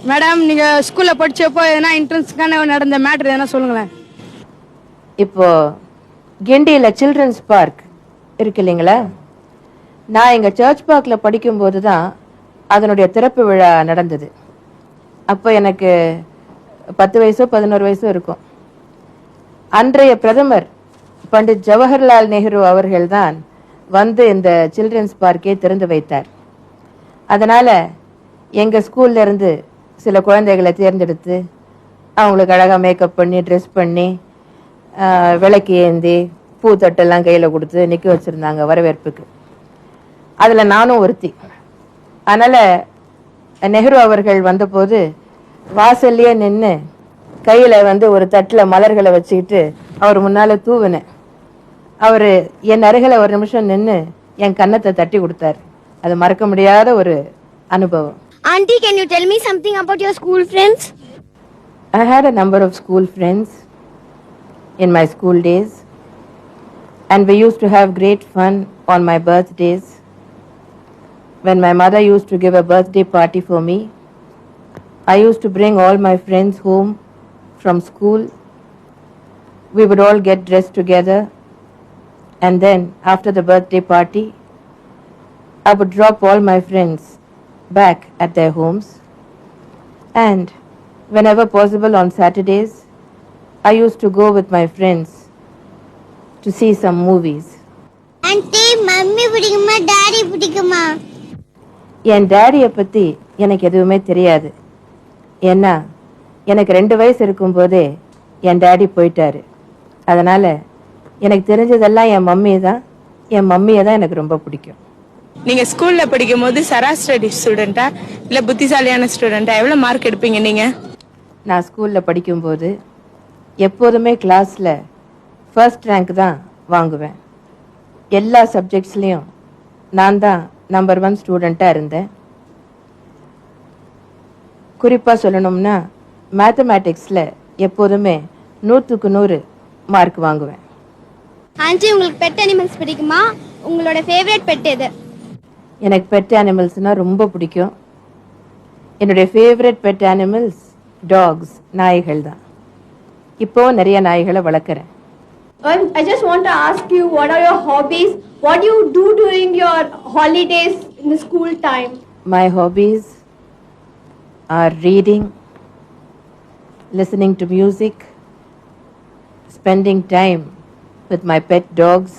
Madam நீங்க ஸ்கூல்ல படிச்சப்போ எதனா இன்ட்ரன்ஸ்க்கான நடந்த மேட்டர் எதனா சொல்லுங்களேன். இப்போ கிண்டியில் சில்ட்ரன்ஸ் பார்க் இருக்கு இல்லைங்களா, நான் எங்கள் சர்ச் பார்க்கில் படிக்கும்போது தான் அதனுடைய திறப்பு விழா நடந்தது. அப்போ எனக்கு 10 வயசோ 11 வயசோ இருக்கும். அன்றைய பிரதமர் பண்டிட் ஜவஹர்லால் நேரு அவர்கள்தான் வந்து இந்த சில்ட்ரன்ஸ் பார்க்கை திறந்து வைத்தார். அதனால் எங்கள் ஸ்கூல்ல இருந்து சில குழந்தைகளை தேர்ந்தெடுத்து அவங்களுக்கு அழகாக மேக்கப் பண்ணி ட்ரெஸ் பண்ணி விளக்கு ஏந்தி பூத்தட்டெல்லாம் கையில் கொடுத்து நிற்க வச்சுருந்தாங்க வரவேற்புக்கு. அதில் நானும் ஒருத்தி. அதனால் நெஹ்ரு அவர்கள் வந்தபோது வாசல்லையே நின்று கையில் வந்து ஒரு தட்டில் மலர்களை வச்சுக்கிட்டு அவர் முன்னால் தூவினேன். அவர் என் அருகில் ஒரு நிமிஷம் நின்று என் கன்னத்தை தட்டி கொடுத்தார். அது மறக்க முடியாத ஒரு அனுபவம். Auntie, can you tell me something about your school friends? I had a number of school friends in my school days, and we used to have great fun on my birthdays. When my mother used to give a birthday party for me, I used to bring all my friends home from school. We would all get dressed together, and then after the birthday party, I would drop all my friends back at their homes, and whenever possible on Saturdays, I used to go with my friends to see some movies. Auntie, mummy பிடிக்குமா daddy பிடிக்குமா? என் டேடியை பற்றி எனக்கு எதுவுமே தெரியாது. ஏன்னா எனக்கு 2 வயசு இருக்கும்போதே என் டேடி போயிட்டாரு. அதனால் எனக்கு தெரிஞ்சதெல்லாம் என் மம்மியை தான் எனக்கு ரொம்ப பிடிக்கும். நீங்க ஸ்கூல்ல படிக்கும் போது சராசரி ஸ்டூடெண்டா இல்ல புத்திசாலியான ஸ்டூடெண்டா? எவ்வளவு மார்க் எடுப்பீங்க நீங்க? நான் ஸ்கூலில் படிக்கும்போது எப்போதுமே கிளாஸில் ஃபர்ஸ்ட் ரேங்க் தான் வாங்குவேன். எல்லா சப்ஜெக்ட்ஸ்லேயும் நான் தான் நம்பர் 1 ஸ்டூடெண்ட்டாக இருந்தேன். குறிப்பாக சொல்லணும்னா மேத்தமேட்டிக்ஸில் எப்போதுமே 100க்கு 100 மார்க் வாங்குவேன். ஆண்டி, உங்களுக்கு பெட் அனிமல்ஸ் பிடிக்குமா? உங்களோட ஃபேவரட் பெட் எது? எனக்கு பெட் அனிமல்ஸ்னால் ரொம்ப பிடிக்கும். என்னுடைய ஃபேவரட் பெட் அனிமல்ஸ் டாக்ஸ், நாய்கள் தான். இப்போ நிறைய நாய்களை வளர்க்குறேன். I just want to ask you, what are your hobbies? What do you do during your holidays in the school time? My hobbies are reading, listening to music, spending time with my pet dogs,